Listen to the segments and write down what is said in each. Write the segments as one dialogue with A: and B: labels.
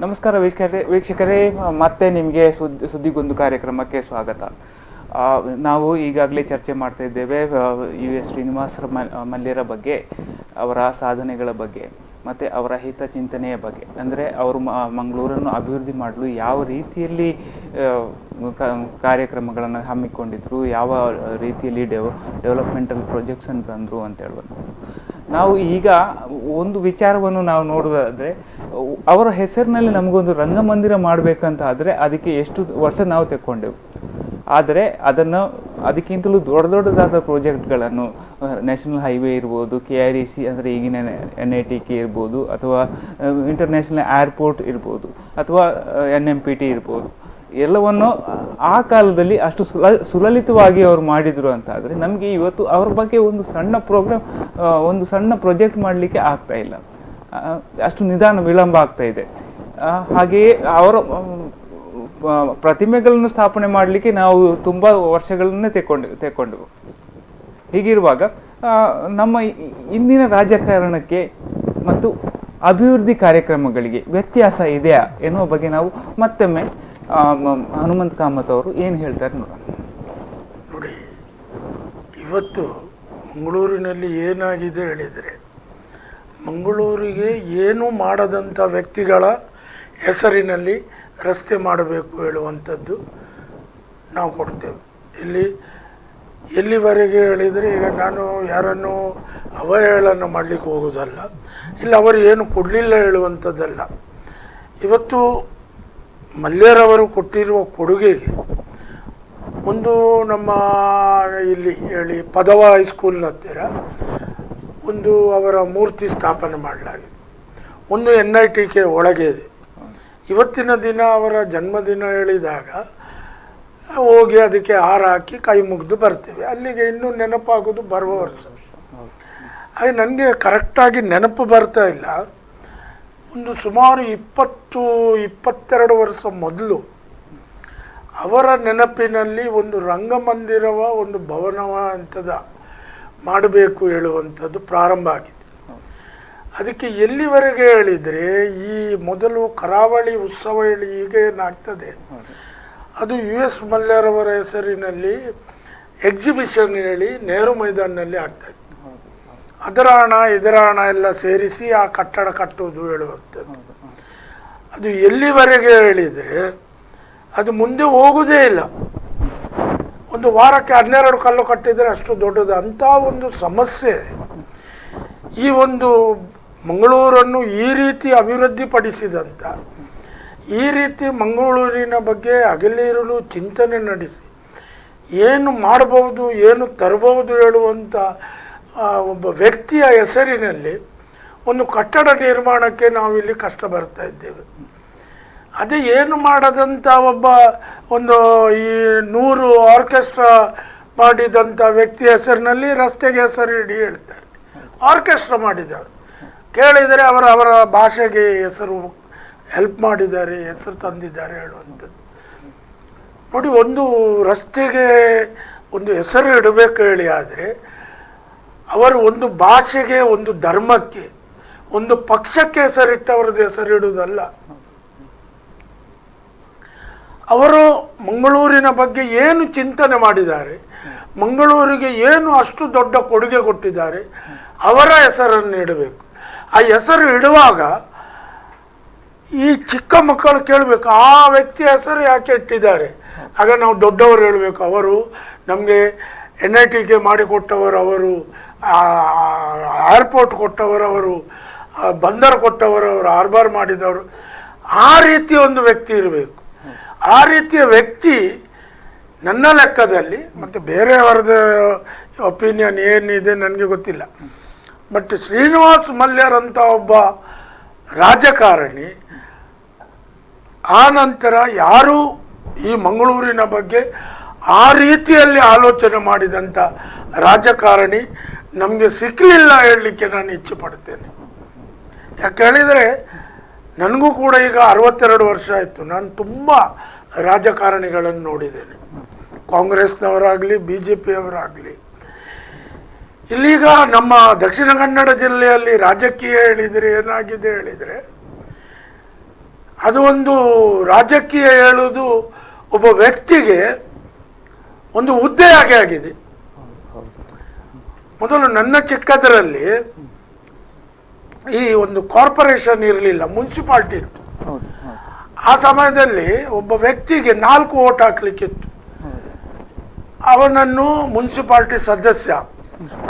A: ನಮಸ್ಕಾರ ವೀಕ್ಷಕರೇ, ಮತ್ತೆ ನಿಮಗೆ ಸುದ್ದಿಗೊಂದು ಕಾರ್ಯಕ್ರಮಕ್ಕೆ ಸ್ವಾಗತ. ನಾವು ಈಗಾಗಲೇ ಚರ್ಚೆ ಮಾಡ್ತಾ ಇದ್ದೇವೆ US ಶ್ರೀನಿವಾಸ ಮಲ್ಯರ ಬಗ್ಗೆ, ಅವರ ಸಾಧನೆಗಳ ಬಗ್ಗೆ ಮತ್ತು ಅವರ ಹಿತಚಿಂತನೆಯ ಬಗ್ಗೆ. ಅಂದರೆ ಅವರು ಮಂಗಳೂರನ್ನು ಅಭಿವೃದ್ಧಿ ಮಾಡಲು ಯಾವ ರೀತಿಯಲ್ಲಿ ಕಾರ್ಯಕ್ರಮಗಳನ್ನು ಹಮ್ಮಿಕೊಂಡಿದ್ರು, ಯಾವ ರೀತಿಯಲ್ಲಿ ಡೆವಲಪ್ಮೆಂಟಲ್ ಪ್ರಾಜೆಕ್ಟ್ಸನ್ನು ತಂದರು ಅಂತ ಹೇಳ್ಬೋದು. ನಾವು ಈಗ ಒಂದು ವಿಚಾರವನ್ನು ನಾವು ನೋಡೋದಾದರೆ, ಅವರ ಹೆಸರಿನಲ್ಲಿ ನಮಗೊಂದು ರಂಗಮಂದಿರ ಮಾಡಬೇಕಂತ ಆದರೆ ಅದಕ್ಕೆ ಎಷ್ಟು ವರ್ಷ ನಾವು ತೆಕ್ಕೊಂಡೆವು. ಆದರೆ ಅದಕ್ಕಿಂತಲೂ ದೊಡ್ಡದಾದ ಪ್ರಾಜೆಕ್ಟ್ಗಳನ್ನು, ನ್ಯಾಷನಲ್ ಹೈವೇ ಇರ್ಬೋದು, KREC ಅಂದರೆ ಈಗಿನ NITK ಇರ್ಬೋದು, ಅಥವಾ ಇಂಟರ್ನ್ಯಾಷನಲ್ ಏರ್ಪೋರ್ಟ್ ಇರ್ಬೋದು, ಅಥವಾ NMPT ಇರ್ಬೋದು, ಎಲ್ಲವನ್ನು ಆ ಕಾಲದಲ್ಲಿ ಅಷ್ಟು ಸುಲಲಿತವಾಗಿ ಅವರು ಮಾಡಿದರು ಅಂತ ಆದರೆ ನಮಗೆ ಇವತ್ತು ಅವ್ರ ಬಗ್ಗೆ ಒಂದು ಸಣ್ಣ ಪ್ರಾಜೆಕ್ಟ್ ಮಾಡಲಿಕ್ಕೆ ಆಗ್ತಾ ಇಲ್ಲ. ಅಷ್ಟು ವಿಳಂಬ ಆಗ್ತಾ ಇದೆ. ಹಾಗೆಯೇ ಅವರ ಪ್ರತಿಮೆಗಳನ್ನು ಸ್ಥಾಪನೆ ಮಾಡಲಿಕ್ಕೆ ನಾವು ತುಂಬ ವರ್ಷಗಳನ್ನೇ ತೆಕ್ಕೊಂಡೆವು. ಹೀಗಿರುವಾಗ ನಮ್ಮ ಇಂದಿನ ರಾಜಕಾರಣಕ್ಕೆ ಮತ್ತು ಅಭಿವೃದ್ಧಿ ಕಾರ್ಯಕ್ರಮಗಳಿಗೆ ವ್ಯತ್ಯಾಸ ಇದೆಯಾ ಎನ್ನುವ ಬಗ್ಗೆ ನಾವು ಮತ್ತೊಮ್ಮೆ ಹನುಮಂತ ಕಾಮತ್ ಅವರು ಏನು ಹೇಳ್ತಾರೆ ನೋಡೋಣ.
B: ನೋಡಿ, ಇವತ್ತು ಮಂಗಳೂರಿನಲ್ಲಿ ಏನಾಗಿದೆ ಹೇಳಿದರೆ, ಮಂಗಳೂರಿಗೆ ಏನು ಮಾಡದಂಥ ವ್ಯಕ್ತಿಗಳ ಹೆಸರಿನಲ್ಲಿ ರಸ್ತೆ ಮಾಡಬೇಕು ಹೇಳುವಂಥದ್ದು ನಾವು ಕೊಡ್ತೇವೆ. ಎಲ್ಲಿವರೆಗೆ ಹೇಳಿದರೆ, ಈಗ ನಾನು ಯಾರನ್ನು ಅವಹೇಳನ ಮಾಡಲಿಕ್ಕೆ ಹೋಗೋದಲ್ಲ, ಇಲ್ಲ ಅವರು ಏನು ಕೊಡಲಿಲ್ಲ ಹೇಳುವಂಥದ್ದಲ್ಲ. ಇವತ್ತು ಮಲ್ಯರವರು ಕೊಟ್ಟಿರುವ ಕೊಡುಗೆಗೆ ಒಂದು ನಮ್ಮ ಇಲ್ಲಿ ಹೇಳಿ ಪದವ ಹೈಸ್ಕೂಲ್ನ ಹತ್ತಿರ ಒಂದು ಅವರ ಮೂರ್ತಿ ಸ್ಥಾಪನೆ ಮಾಡಲಾಗಿದೆ. ಒಂದು NITK ಒಳಗೆ ಇದೆ. ಇವತ್ತಿನ ದಿನ ಅವರ ಜನ್ಮದಿನ ಹೇಳಿದಾಗ ಹೋಗಿ ಅದಕ್ಕೆ ಹಾರ ಹಾಕಿ ಕೈ ಮುಗಿದು ಬರ್ತೇವೆ. ಅಲ್ಲಿಗೆ ಇನ್ನೂ ನೆನಪಾಗೋದು ಬರುವ ವರ್ಷ. ಹಾಗೆ ನನಗೆ ಕರೆಕ್ಟಾಗಿ ನೆನಪು ಬರ್ತಾ ಇಲ್ಲ. ಒಂದು ಸುಮಾರು 22 ವರ್ಷ ಮೊದಲು ಅವರ ನೆನಪಿನಲ್ಲಿ ಒಂದು ರಂಗಮಂದಿರವ, ಒಂದು ಭವನವ ಅಂಥದ ಮಾಡಬೇಕು ಹೇಳುವಂಥದ್ದು ಪ್ರಾರಂಭ ಆಗಿದೆ. ಅದಕ್ಕೆ ಎಲ್ಲಿವರೆಗೆ ಹೇಳಿದರೆ, ಈ ಮೊದಲು ಕರಾವಳಿ ಉತ್ಸವ ಹೇಳಿ ಈಗ ಏನಾಗ್ತದೆ, ಅದು US ಮಲ್ಯರವರ ಹೆಸರಿನಲ್ಲಿ ಎಕ್ಸಿಬಿಷನ್ ಹೇಳಿ ನೆಹರು ಮೈದಾನಲ್ಲಿ ಆಗ್ತದೆ. ಅದರ ಹಣ ಇದರ ಹಣ ಎಲ್ಲ ಸೇರಿಸಿ ಆ ಕಟ್ಟಡ ಕಟ್ಟುವುದು ಹೇಳುವಂಥದ್ದು. ಅದು ಎಲ್ಲಿವರೆಗೆ ಹೇಳಿದರೆ ಅದು ಮುಂದೆ ಹೋಗುವುದೇ ಇಲ್ಲ. ಒಂದು ವಾರಕ್ಕೆ 12 ಕಲ್ಲು ಕಟ್ಟಿದರೆ ಅಷ್ಟು ದೊಡ್ಡದು. ಅಂಥ ಒಂದು ಸಮಸ್ಯೆ ಈ ಒಂದು ಮಂಗಳೂರನ್ನು ಈ ರೀತಿ ಅಭಿವೃದ್ಧಿಪಡಿಸಿದಂಥ, ಈ ರೀತಿ ಮಂಗಳೂರಿನ ಬಗ್ಗೆ ಹಗಲಿರುಳು ಚಿಂತನೆ ನಡೆಸಿ ಏನು ಮಾಡಬಹುದು, ಏನು ತರಬಹುದು ಹೇಳುವಂಥ ಒಬ್ಬ ವ್ಯಕ್ತಿಯ ಹೆಸರಿನಲ್ಲಿ ಒಂದು ಕಟ್ಟಡ ನಿರ್ಮಾಣಕ್ಕೆ ನಾವಿಲ್ಲಿ ಕಷ್ಟ ಬರ್ತಾ ಇದ್ದೇವೆ. ಅದೇ ಏನು ಮಾಡದಂಥ ಒಂದು ಈ 100 ಆರ್ಕೆಸ್ಟ್ರಾ ಮಾಡಿದಂಥ ವ್ಯಕ್ತಿ ಹೆಸರಿನಲ್ಲಿ ರಸ್ತೆಗೆ ಹೆಸರು ಇಡಿ ಹೇಳ್ತಾರೆ. ಆರ್ಕೆಸ್ಟ್ರಾ ಮಾಡಿದವರು ಕೇಳಿದರೆ ಅವರ ಭಾಷೆಗೆ ಹೆಸರು ಹೆಲ್ಪ್ ಮಾಡಿದ್ದಾರೆ, ಹೆಸರು ತಂದಿದ್ದಾರೆ ಹೇಳುವಂಥದ್ದು. ನೋಡಿ, ಒಂದು ರಸ್ತೆಗೆ ಒಂದು ಹೆಸರು ಇಡಬೇಕು ಹೇಳಿ ಆದರೆ ಅವರು ಒಂದು ಭಾಷೆಗೆ, ಒಂದು ಧರ್ಮಕ್ಕೆ, ಒಂದು ಪಕ್ಷಕ್ಕೆ ಹೆಸರಿಟ್ಟವರದ್ದು ಹೆಸರಿಡುವುದಲ್ಲ. ಅವರು ಮಂಗಳೂರಿನ ಬಗ್ಗೆ ಏನು ಚಿಂತನೆ ಮಾಡಿದ್ದಾರೆ, ಮಂಗಳೂರಿಗೆ ಏನು ಅಷ್ಟು ದೊಡ್ಡ ಕೊಡುಗೆ ಕೊಟ್ಟಿದ್ದಾರೆ, ಅವರ ಹೆಸರನ್ನು ಇಡಬೇಕು. ಆ ಹೆಸರು ಇಡುವಾಗ ಈ ಚಿಕ್ಕ ಮಕ್ಕಳು ಕೇಳಬೇಕು, ಆ ವ್ಯಕ್ತಿಯ ಹೆಸರು ಯಾಕೆ ಇಟ್ಟಿದ್ದಾರೆ. ಆಗ ನಾವು ದೊಡ್ಡವರು ಹೇಳಬೇಕು, ಅವರು ನಮಗೆ NITK ಮಾಡಿಕೊಟ್ಟವರು, ಅವರು ಏರ್ಪೋರ್ಟ್ ಕೊಟ್ಟವರು, ಅವರು ಬಂದರ್ ಕೊಟ್ಟವರು, ಅವರು ಹಾರ್ಬರ್ ಮಾಡಿದವರು. ಆ ರೀತಿಯ ಒಂದು ವ್ಯಕ್ತಿ ಇರಬೇಕು. ಆ ರೀತಿಯ ವ್ಯಕ್ತಿ ನನ್ನ ಲೆಕ್ಕದಲ್ಲಿ, ಮತ್ತು ಬೇರೆಯವರದ ಒಪಿನಿಯನ್ ಏನಿದೆ ನನಗೆ ಗೊತ್ತಿಲ್ಲ, ಬಟ್ ಶ್ರೀನಿವಾಸ ಮಲ್ಯರಂಥ ಒಬ್ಬ ರಾಜಕಾರಣಿ ಆ ನಂತರ ಯಾರೂ ಈ ಮಂಗಳೂರಿನ ಬಗ್ಗೆ ಆ ರೀತಿಯಲ್ಲಿ ಆಲೋಚನೆ ಮಾಡಿದಂಥ ರಾಜಕಾರಣಿ ನಮಗೆ ಸಿಕ್ಕಲಿಲ್ಲ ಹೇಳಲಿಕ್ಕೆ ನಾನು ಇಚ್ಛೆ ಪಡ್ತೇನೆ. ಯಾಕೆ ಹೇಳಿದರೆ, ನನಗೂ ಕೂಡ ಈಗ 62 ವರ್ಷ ಆಯಿತು. ನಾನು ತುಂಬ ರಾಜಕಾರಣಿಗಳನ್ನು ನೋಡಿದ್ದೇನೆ, ಕಾಂಗ್ರೆಸ್ನವರಾಗಲಿ BJPಯವರಾಗಲಿ. ಇಲ್ಲೀಗ ನಮ್ಮ ದಕ್ಷಿಣ ಕನ್ನಡ ಜಿಲ್ಲೆಯಲ್ಲಿ ರಾಜಕೀಯ ಹೇಳಿದರೆ ಏನಾಗಿದೆ ಹೇಳಿದರೆ, ಅದು ಒಂದು ರಾಜಕೀಯ ಹೇಳುವುದು ಒಬ್ಬ ವ್ಯಕ್ತಿಗೆ ಒಂದು ಹುದ್ದೆಯಾಗಿ ಆಗಿದೆ. ಮೊದಲು ನನ್ನ ಚಿಕ್ಕದರಲ್ಲಿ ಈ ಒಂದು ಕಾರ್ಪೊರೇಷನ್ ಇರಲಿಲ್ಲ, ಮುನ್ಸಿಪಾಲ್ಟಿ ಇತ್ತು. ಆ ಸಮಯದಲ್ಲಿ ಒಬ್ಬ ವ್ಯಕ್ತಿಗೆ 4 ಓಟ್ ಹಾಕ್ಲಿಕ್ಕಿತ್ತು. ಅವನನ್ನು ಮುನ್ಸಿಪಾಲ್ಟಿ ಸದಸ್ಯ,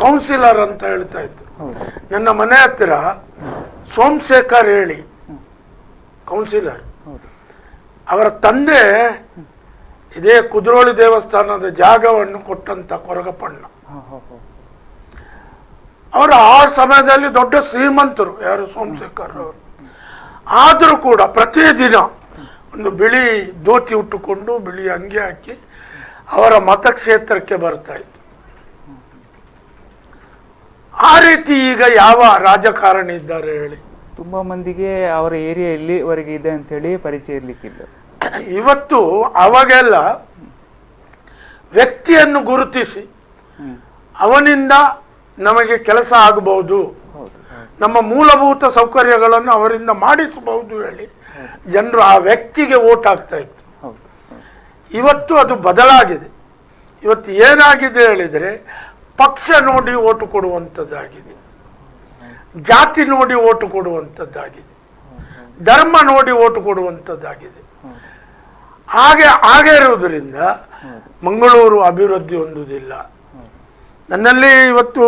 B: ಕೌನ್ಸಿಲರ್ ಅಂತ ಹೇಳ್ತಾ ಇದ್ರು. ನನ್ನ ಮನೆ ಹತ್ತಿರ ಸೋಮಶೇಖರ್ ಹೇಳಿ ಕೌನ್ಸಿಲರ್, ಅವರ ತಂದೆ ಇದೇ ಕುದ್ರೋಳಿ ದೇವಸ್ಥಾನದ ಜಾಗವನ್ನು ಕೊಟ್ಟಂತ ಕೊರಗಪ್ಪಣ್ಣ. ಅವರು ಆ ಸಮಯದಲ್ಲಿ ದೊಡ್ಡ ಶ್ರೀಮಂತರು, ಯಾರು ಸೋಮಶೇಖರ್ ಅವರು. ಆದರೂ ಕೂಡ ಪ್ರತಿದಿನ ಒಂದು ಬಿಳಿ ಧೋತಿ ಉಟ್ಟುಕೊಂಡು ಬಿಳಿ ಅಂಗಿ ಹಾಕಿ ಅವರ ಮತಕ್ಷೇತ್ರಕ್ಕೆ ಬರ್ತಾ ಇತ್ತು. ಆ ರೀತಿ ಈಗ ಯಾವ ರಾಜಕಾರಣಿ ಇದ್ದಾರೆ ಹೇಳಿ?
A: ತುಂಬಾ ಮಂದಿಗೆ ಅವರ ಏರಿಯಾ ಎಲ್ಲಿವರೆಗೆ ಇದೆ ಅಂತ ಹೇಳಿ ಪರಿಚಯ ಇರ್ಲಿಕ್ಕಿಲ್ಲ.
B: ಇವತ್ತು ಅವಾಗೆಲ್ಲ ವ್ಯಕ್ತಿಯನ್ನು ಗುರುತಿಸಿ ಅವನಿಂದ ನಮಗೆ ಕೆಲಸ ಆಗಬಹುದು, ನಮ್ಮ ಮೂಲಭೂತ ಸೌಕರ್ಯಗಳನ್ನು ಅವರಿಂದ ಮಾಡಿಸಬಹುದು ಹೇಳಿ ಜನರು ಆ ವ್ಯಕ್ತಿಗೆ ವೋಟ್ ಹಾಕ್ತಾ ಇತ್ತು. ಇವತ್ತು ಅದು ಬದಲಾಗಿದೆ. ಇವತ್ತು ಏನಾಗಿದೆ ಹೇಳಿದರೆ ಪಕ್ಷ ನೋಡಿ ಓಟು ಕೊಡುವಂಥದ್ದಾಗಿದೆ, ಜಾತಿ ನೋಡಿ ಓಟು ಕೊಡುವಂಥದ್ದಾಗಿದೆ, ಧರ್ಮ ನೋಡಿ ಓಟು ಕೊಡುವಂಥದ್ದಾಗಿದೆ. ಹಾಗೆ ಇರುವುದರಿಂದ ಮಂಗಳೂರು ಅಭಿವೃದ್ಧಿ ಹೊಂದುವುದಿಲ್ಲ. ನನ್ನಲ್ಲಿ ಇವತ್ತು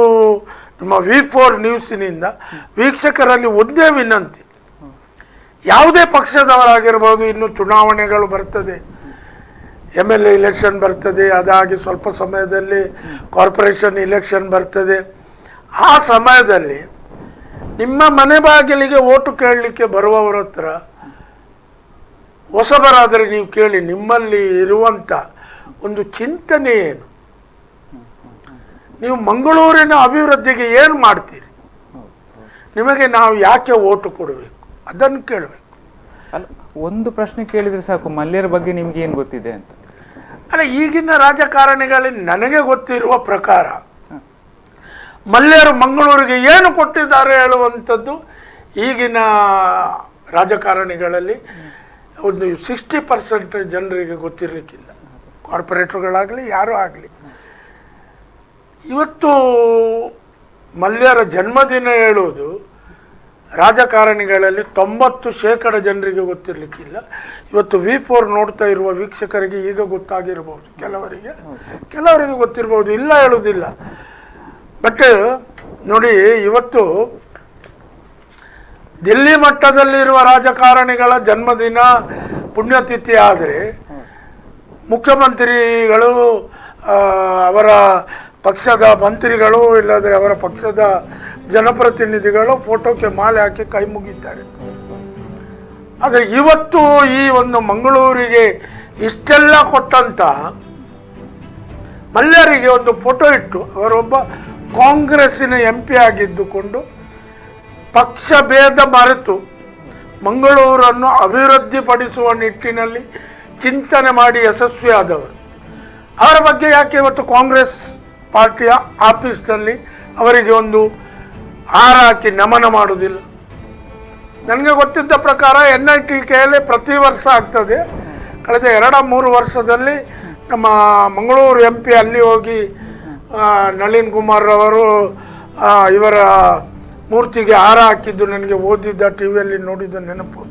B: ನಮ್ಮ V4 ನ್ಯೂಸಿನಿಂದ ವೀಕ್ಷಕರಲ್ಲಿ ಒಂದೇ ವಿನಂತಿ, ಯಾವುದೇ ಪಕ್ಷದವರಾಗಿರ್ಬೋದು, ಇನ್ನು ಚುನಾವಣೆಗಳು ಬರ್ತದೆ, MLA ಇಲೆಕ್ಷನ್ ಬರ್ತದೆ, ಅದಾಗಿ ಸ್ವಲ್ಪ ಸಮಯದಲ್ಲಿ ಕಾರ್ಪೊರೇಷನ್ ಇಲೆಕ್ಷನ್ ಬರ್ತದೆ. ಆ ಸಮಯದಲ್ಲಿ ನಿಮ್ಮ ಮನೆ ಬಾಗಿಲಿಗೆ ಓಟು ಕೇಳಲಿಕ್ಕೆ ಬರುವವರ ಹತ್ರ ಹೊಸಬರಾದರೆ ನೀವು ಕೇಳಿ, ನಿಮ್ಮಲ್ಲಿ ಇರುವಂಥ ಒಂದು ಚಿಂತನೆ ಏನು, ನೀವು ಮಂಗಳೂರಿನ ಅಭಿವೃದ್ಧಿಗೆ ಏನು ಮಾಡ್ತೀರಿ, ನಿಮಗೆ ನಾವು ಯಾಕೆ ಓಟು ಕೊಡಬೇಕು, ಅದನ್ನು ಕೇಳಬೇಕು.
A: ಅಲ್ಲ, ಒಂದು ಪ್ರಶ್ನೆ ಕೇಳಿದ್ರೆ ಸಾಕು, ಮಲ್ಯರ ಬಗ್ಗೆ ನಿಮ್ಗೆ ಏನು ಗೊತ್ತಿದೆ ಅಂತ.
B: ಅಲ್ಲ, ಈಗಿನ ರಾಜಕಾರಣಿಗಳಲ್ಲಿ ನನಗೆ ಗೊತ್ತಿರುವ ಪ್ರಕಾರ ಮಲ್ಯರು ಮಂಗಳೂರಿಗೆ ಏನು ಕೊಟ್ಟಿದ್ದಾರೆ ಹೇಳುವಂಥದ್ದು ಈಗಿನ ರಾಜಕಾರಣಿಗಳಲ್ಲಿ ಒಂದು 60% ಜನರಿಗೆ ಗೊತ್ತಿರಲಿಕ್ಕಿಲ್ಲ, ಕಾರ್ಪೊರೇಟರ್ಗಳಾಗಲಿ ಯಾರೂ ಆಗಲಿ. ಇವತ್ತು ಮಲ್ಯರ ಜನ್ಮದಿನ ಹೇಳುವುದು ರಾಜಕಾರಣಿಗಳಲ್ಲಿ 90% ಜನರಿಗೆ ಗೊತ್ತಿರಲಿಕ್ಕಿಲ್ಲ. ಇವತ್ತು V4 ನೋಡ್ತಾ ಇರುವ ವೀಕ್ಷಕರಿಗೆ ಈಗ ಗೊತ್ತಾಗಿರಬಹುದು, ಕೆಲವರಿಗೆ ಗೊತ್ತಿರಬಹುದು, ಇಲ್ಲ ಹೇಳುವುದಿಲ್ಲ. ಬಟ್ ನೋಡಿ, ಇವತ್ತು ದಿಲ್ಲಿ ಮಟ್ಟದಲ್ಲಿರುವ ರಾಜಕಾರಣಿಗಳ ಜನ್ಮದಿನ ಪುಣ್ಯತಿಥಿ ಆದರೆ ಮುಖ್ಯಮಂತ್ರಿಗಳು, ಅವರ ಪಕ್ಷದ ಮಂತ್ರಿಗಳು, ಇಲ್ಲಾಂದರೆ ಅವರ ಪಕ್ಷದ ಜನಪ್ರತಿನಿಧಿಗಳು ಫೋಟೋಕ್ಕೆ ಮಾಲೆ ಹಾಕಿ ಕೈ ಮುಗಿತಾರೆ. ಆದರೆ ಇವತ್ತು ಈ ಒಂದು ಮಂಗಳೂರಿಗೆ ಇಷ್ಟೆಲ್ಲ ಕೊಟ್ಟಂತ ಮಲ್ಯರಿಗೆ ಒಂದು ಫೋಟೋ ಇಟ್ಟು, ಅವರೊಬ್ಬ ಕಾಂಗ್ರೆಸ್ಸಿನ MP ಆಗಿದ್ದುಕೊಂಡು ಪಕ್ಷ ಭೇದ ಮರೆತು ಮಂಗಳೂರನ್ನು ಅಭಿವೃದ್ಧಿಪಡಿಸುವ ನಿಟ್ಟಿನಲ್ಲಿ ಚಿಂತನೆ ಮಾಡಿ ಯಶಸ್ವಿಯಾದವರು. ಅವರ ಬಗ್ಗೆ ಯಾಕೆ ಇವತ್ತು ಕಾಂಗ್ರೆಸ್ ಪಾರ್ಟಿಯ ಆಫೀಸ್ನಲ್ಲಿ ಅವರಿಗೆ ಒಂದು ಹಾರ ಹಾಕಿ ನಮನ ಮಾಡುವುದಿಲ್ಲ? ನನಗೆ ಗೊತ್ತಿದ್ದ ಪ್ರಕಾರ NITKಯಲ್ಲಿ ಪ್ರತಿ ವರ್ಷ ಆಗ್ತದೆ. ಕಳೆದ 2-3 ವರ್ಷದಲ್ಲಿ ನಮ್ಮ ಮಂಗಳೂರು MP ಅಲ್ಲಿ ಹೋಗಿ ನಳಿನ್ ಕುಮಾರ್ ಅವರು ಇವರ ಮೂರ್ತಿಗೆ ಹಾರ ಹಾಕಿದ್ದು ನನಗೆ ಓದಿದ್ದ, ಟಿವಿಯಲ್ಲಿ ನೋಡಿದ್ದ ನೆನಪು.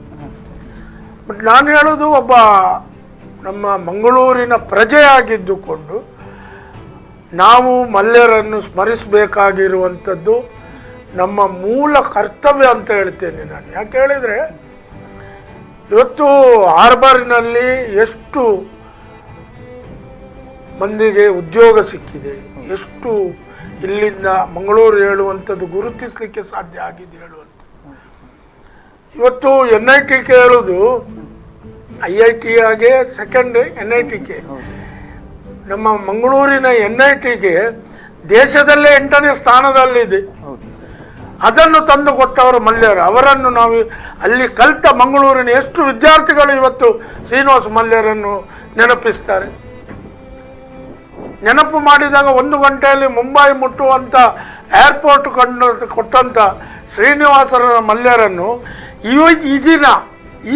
B: ಬಟ್ ನಾನು ಹೇಳೋದು, ಒಬ್ಬ ನಮ್ಮ ಮಂಗಳೂರಿನ ಪ್ರಜೆಯಾಗಿದ್ದುಕೊಂಡು ನಾವು ಮಲ್ಯರನ್ನು ಸ್ಮರಿಸಬೇಕಾಗಿರುವಂಥದ್ದು ನಮ್ಮ ಮೂಲ ಕರ್ತವ್ಯ ಅಂತ ಹೇಳ್ತೇನೆ ನಾನು. ಯಾಕೆ ಹೇಳಿದರೆ, ಇವತ್ತು ಹಾರ್ಬರ್ನಲ್ಲಿ ಎಷ್ಟು ಮಂದಿಗೆ ಉದ್ಯೋಗ ಸಿಕ್ಕಿದೆ, ಎಷ್ಟು ಇಲ್ಲಿಂದ ಮಂಗಳೂರು ಹೇಳುವಂಥದ್ದು ಗುರುತಿಸಲಿಕ್ಕೆ ಸಾಧ್ಯ ಆಗಿದೆ ಹೇಳುವಂಥದ್ದು. ಇವತ್ತು NITK ಹೇಳೋದು IIT ಆಗಿ ಸೆಕೆಂಡ್ NITK. ನಮ್ಮ ಮಂಗಳೂರಿನ NITK ದೇಶದಲ್ಲೇ 8ನೇ ಸ್ಥಾನದಲ್ಲಿದೆ. ಅದನ್ನು ತಂದು ಕೊಟ್ಟವರು ಮಲ್ಯರು. ಅವರನ್ನು ನಾವು ಅಲ್ಲಿ ಕಲಿತ ಮಂಗಳೂರಿನ ಎಷ್ಟು ವಿದ್ಯಾರ್ಥಿಗಳು ಇವತ್ತು ಶ್ರೀನಿವಾಸ ಮಲ್ಯರನ್ನು ನೆನಪಿಸ್ತಾರೆ. ನೆನಪು ಮಾಡಿದಾಗ 1 ಗಂಟೆಯಲ್ಲಿ ಮುಂಬೈ ಮುಟ್ಟುವಂಥ ಏರ್ಪೋರ್ಟ್ ಕೊಟ್ಟಂಥ ಶ್ರೀನಿವಾಸರ ಮಲ್ಯರನ್ನು ಈ ದಿನ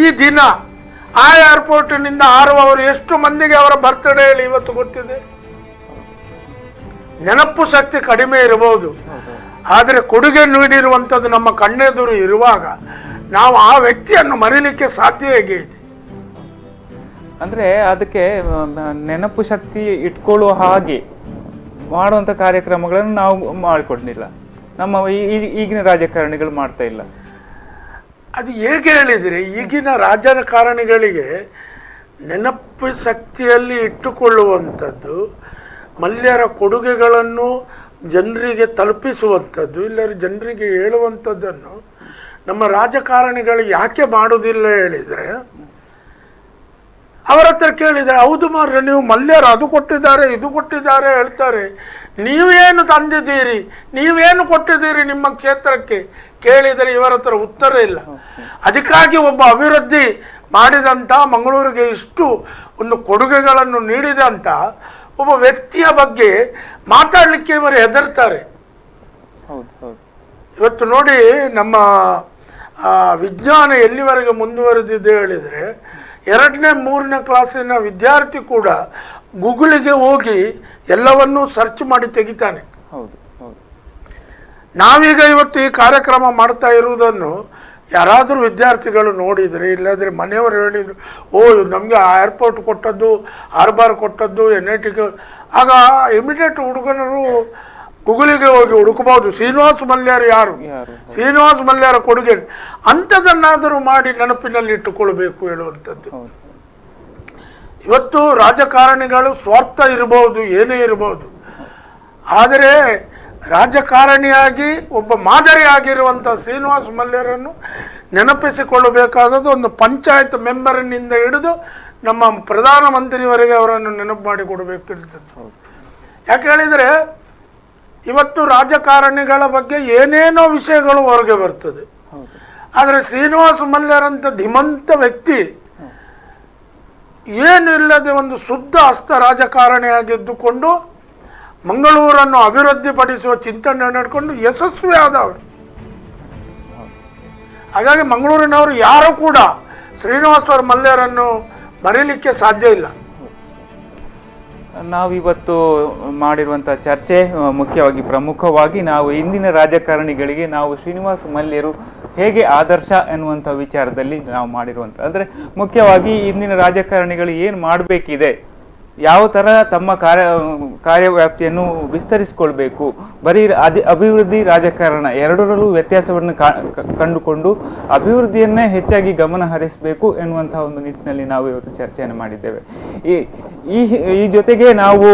B: ಈ ದಿನ ಆ ಏರ್ಪೋರ್ಟಿನಿಂದ ಹಾರುವವರು ಎಷ್ಟು ಮಂದಿಗೆ ಅವರ ಬರ್ತ್ಡೇ ಹೇಳಿ ಇವತ್ತು ಗೊತ್ತಿದೆ? ನೆನಪು ಶಕ್ತಿ ಕಡಿಮೆ ಇರಬಹುದು, ಆದರೆ ಕೊಡುಗೆ ನೀಡಿರುವಂಥದ್ದು ನಮ್ಮ ಕಣ್ಣೆದುರು ಇರುವಾಗ ನಾವು ಆ ವ್ಯಕ್ತಿಯನ್ನು ಮರೀಲಿಕ್ಕೆ ಸಾಧ್ಯ ಹೇಗೆ ಇದೆ?
A: ಅಂದ್ರೆ ಅದಕ್ಕೆ ನೆನಪು ಶಕ್ತಿ ಇಟ್ಕೊಳ್ಳುವ ಹಾಗೆ ಮಾಡುವಂತ ಕಾರ್ಯಕ್ರಮಗಳನ್ನು ನಾವು ಮಾಡಿಕೊಂಡಿಲ್ಲ, ನಮ್ಮ ಈಗಿನ ರಾಜಕಾರಣಿಗಳು ಮಾಡ್ತಾ ಇಲ್ಲ.
B: ಅದು ಹೇಗೆ ಹೇಳಿದರೆ, ಈಗಿನ ರಾಜಕಾರಣಿಗಳಿಗೆ ನೆನಪು ಶಕ್ತಿಯಲ್ಲಿ ಇಟ್ಟುಕೊಳ್ಳುವಂಥದ್ದು, ಮಲ್ಯರ ಕೊಡುಗೆಗಳನ್ನು ಜನರಿಗೆ ತಲುಪಿಸುವಂಥದ್ದು, ಇಲ್ಲರ ಜನರಿಗೆ ಹೇಳುವಂಥದ್ದನ್ನು ನಮ್ಮ ರಾಜಕಾರಣಿಗಳು ಯಾಕೆ ಮಾಡುವುದಿಲ್ಲ ಹೇಳಿದರೆ, ಅವರ ಹತ್ರ ಕೇಳಿದರೆ ಹೌದು ಮಾರ್ರೆ ನೀವು ಮಲ್ಯರು ಅದು ಕೊಟ್ಟಿದ್ದಾರೆ ಇದು ಕೊಟ್ಟಿದ್ದಾರೆ ಹೇಳ್ತಾರೆ, ನೀವೇನು ತಂದಿದ್ದೀರಿ, ನೀವೇನು ಕೊಟ್ಟಿದ್ದೀರಿ ನಿಮ್ಮ ಕ್ಷೇತ್ರಕ್ಕೆ ಕೇಳಿದರೆ ಇವರ ಹತ್ರ ಉತ್ತರ ಇಲ್ಲ. ಅದಕ್ಕಾಗಿ ಒಬ್ಬ ಅಭಿವೃದ್ಧಿ ಮಾಡಿದಂಥ, ಮಂಗಳೂರಿಗೆ ಇಷ್ಟು ಒಂದು ಕೊಡುಗೆಗಳನ್ನು ನೀಡಿದಂಥ ಒಬ್ಬ ವ್ಯಕ್ತಿಯ ಬಗ್ಗೆ ಮಾತಾಡಲಿಕ್ಕೆ ಇವರು ಹೆದರ್ತಾರೆ. ಇವತ್ತು ನೋಡಿ ನಮ್ಮ ವಿಜ್ಞಾನ ಎಲ್ಲಿವರೆಗೆ ಮುಂದುವರೆದಿದೆ ಹೇಳಿದರೆ, 2ನೇ 3ನೇ ಕ್ಲಾಸಿನ ವಿದ್ಯಾರ್ಥಿ ಕೂಡ ಗೂಗಲಿಗೆ ಹೋಗಿ ಎಲ್ಲವನ್ನೂ ಸರ್ಚ್ ಮಾಡಿ ತೆಗಿತಾನೆ. ನಾವೀಗ ಇವತ್ತು ಈ ಕಾರ್ಯಕ್ರಮ ಮಾಡ್ತಾ ಇರುವುದನ್ನು ಯಾರಾದರೂ ವಿದ್ಯಾರ್ಥಿಗಳು ನೋಡಿದರೆ, ಇಲ್ಲಾದರೆ ಮನೆಯವರು ಹೇಳಿದರು ಓ ನಮಗೆ ಏರ್ಪೋರ್ಟ್ ಕೊಟ್ಟದ್ದು, ಆರ್ಬಾರ್ ಕೊಟ್ಟದ್ದು, NIT, ಆಗ ಇಮಿಡಿಯೇಟ್ ಹುಡುಗನರು ಗೂಗಲಿಗೆ ಹೋಗಿ ಹುಡುಕಬಹುದು ಶ್ರೀನಿವಾಸ್ ಮಲ್ಯರು ಯಾರು, ಶ್ರೀನಿವಾಸ್ ಮಲ್ಯರ ಕೊಡುಗೆ, ಅಂಥದನ್ನಾದರೂ ಮಾಡಿ ನೆನಪಿನಲ್ಲಿ ಇಟ್ಟುಕೊಳ್ಬೇಕು ಹೇಳುವಂಥದ್ದು. ಇವತ್ತು ರಾಜಕಾರಣಿಗಳು ಸ್ವಾರ್ಥ ಇರಬಹುದು, ಏನೇ ಇರಬಹುದು, ಆದರೆ ರಾಜಕಾರಣಿಯಾಗಿ ಒಬ್ಬ ಮಾದರಿಯಾಗಿರುವಂಥ ಶ್ರೀನಿವಾಸ್ ಮಲ್ಯರನ್ನು ನೆನಪಿಸಿಕೊಳ್ಳಬೇಕಾದದ್ದು ಒಂದು ಪಂಚಾಯತ್ ಮೆಂಬರ್ನಿಂದ ಹಿಡಿದು ನಮ್ಮ ಪ್ರಧಾನಮಂತ್ರಿಯವರೆಗೆ ಅವರನ್ನು ನೆನಪು ಮಾಡಿ ಕೊಡಬೇಕಿರ್ತದೆ. ಯಾಕೆ ಹೇಳಿದರೆ, ಇವತ್ತು ರಾಜಕಾರಣಿಗಳ ಬಗ್ಗೆ ಏನೇನೋ ವಿಷಯಗಳು ಹೊರಗೆ ಬರ್ತದೆ, ಆದರೆ ಶ್ರೀನಿವಾಸ ಮಲ್ಯರಂಥ ಧೀಮಂತ ವ್ಯಕ್ತಿ ಏನು ಇಲ್ಲದೆ ಒಂದು ಶುದ್ಧ ಹಸ್ತ ರಾಜಕಾರಣಿಯಾಗಿದ್ದುಕೊಂಡು ಮಂಗಳೂರನ್ನು ಅಭಿವೃದ್ಧಿಪಡಿಸುವ ಚಿಂತನೆ ನಡೆಕೊಂಡು ಯಶಸ್ವಿ ಆದವರು. ಹಾಗಾಗಿ ಮಂಗಳೂರಿನವರು ಯಾರೂ ಕೂಡ ಶ್ರೀನಿವಾಸ ಮಲ್ಯರನ್ನು ಮರೀಲಿಕ್ಕೆ ಸಾಧ್ಯ ಇಲ್ಲ.
A: ನಾವಿವತ್ತು ಮಾಡಿರುವಂಥ ಚರ್ಚೆ ಮುಖ್ಯವಾಗಿ ಪ್ರಮುಖವಾಗಿ ನಾವು ಇಂದಿನ ರಾಜಕಾರಣಿಗಳಿಗೆ ನಾವು ಶ್ರೀನಿವಾಸ್ ಮಲ್ಯರು ಹೇಗೆ ಆದರ್ಶ ಎನ್ನುವಂಥ ವಿಚಾರದಲ್ಲಿ ನಾವು ಮಾಡಿರುವಂಥ, ಅಂದರೆ ಮುಖ್ಯವಾಗಿ ಇಂದಿನ ರಾಜಕಾರಣಿಗಳು ಏನು ಮಾಡಬೇಕಿದೆ, ಯಾವ ಥರ ತಮ್ಮ ಕಾರ್ಯವ್ಯಾಪ್ತಿಯನ್ನು ವಿಸ್ತರಿಸಿಕೊಳ್ಬೇಕು, ಬರೀ ಅಭಿವೃದ್ಧಿ ರಾಜಕಾರಣ ಎರಡರಲ್ಲೂ ವ್ಯತ್ಯಾಸವನ್ನು ಕಂಡುಕೊಂಡು ಅಭಿವೃದ್ಧಿಯನ್ನೇ ಹೆಚ್ಚಾಗಿ ಗಮನ ಹರಿಸಬೇಕು ಎನ್ನುವಂಥ ಒಂದು ನಿಟ್ಟಿನಲ್ಲಿ ನಾವು ಇವತ್ತು ಚರ್ಚೆಯನ್ನು ಮಾಡಿದ್ದೇವೆ. ಈ ಜೊತೆಗೆ ನಾವು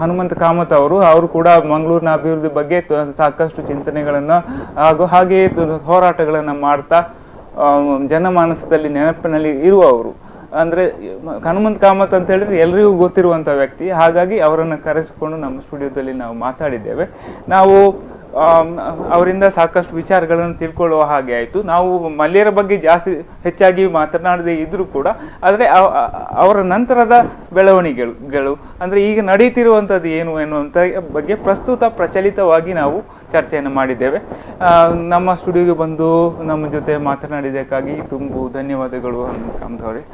A: ಹನುಮಂತ ಕಾಮತ್ ಅವರು ಕೂಡ ಮಂಗಳೂರಿನ ಅಭಿವೃದ್ಧಿ ಬಗ್ಗೆ ಸಾಕಷ್ಟು ಚಿಂತನೆಗಳನ್ನು ಹಾಗೆಯೇ ಹೋರಾಟಗಳನ್ನು ಮಾಡ್ತಾ ಜನಮಾನಸದಲ್ಲಿ ನೆನಪಿನಲ್ಲಿ ಇರುವವರು. ಅಂದರೆ ಹನುಮಂತ ಕಾಮತ್ ಅಂತ ಹೇಳಿದ್ರೆ ಎಲ್ರಿಗೂ ಗೊತ್ತಿರುವಂಥ ವ್ಯಕ್ತಿ, ಹಾಗಾಗಿ ಅವರನ್ನು ಕರೆಸಿಕೊಂಡು ನಮ್ಮ ಸ್ಟುಡಿಯೋದಲ್ಲಿ ನಾವು ಮಾತಾಡಿದ್ದೇವೆ. ನಾವು ಅವರಿಂದ ಸಾಕಷ್ಟು ವಿಚಾರಗಳನ್ನು ತಿಳ್ಕೊಳ್ಳುವ ಹಾಗೆ ಆಯಿತು. ನಾವು ಮಲ್ಯರ ಬಗ್ಗೆ ಹೆಚ್ಚಾಗಿ ಮಾತನಾಡದೇ ಇದ್ರೂ ಕೂಡ, ಆದರೆ ಅವರ ನಂತರದ ಬೆಳವಣಿಗೆಗಳು ಅಂದರೆ ಈಗ ನಡೀತಿರುವಂಥದ್ದು ಏನು ಎನ್ನುವಂಥ ಬಗ್ಗೆ ಪ್ರಚಲಿತವಾಗಿ ನಾವು ಚರ್ಚೆಯನ್ನು ಮಾಡಿದ್ದೇವೆ. ನಮ್ಮ ಸ್ಟುಡಿಯೋಗೆ ಬಂದು ನಮ್ಮ ಜೊತೆ ಮಾತನಾಡಿದ್ದಕ್ಕಾಗಿ ತುಂಬ ಧನ್ಯವಾದಗಳು ಹನುಮಂತ ಕಾಮತ್ ಅವರೇ.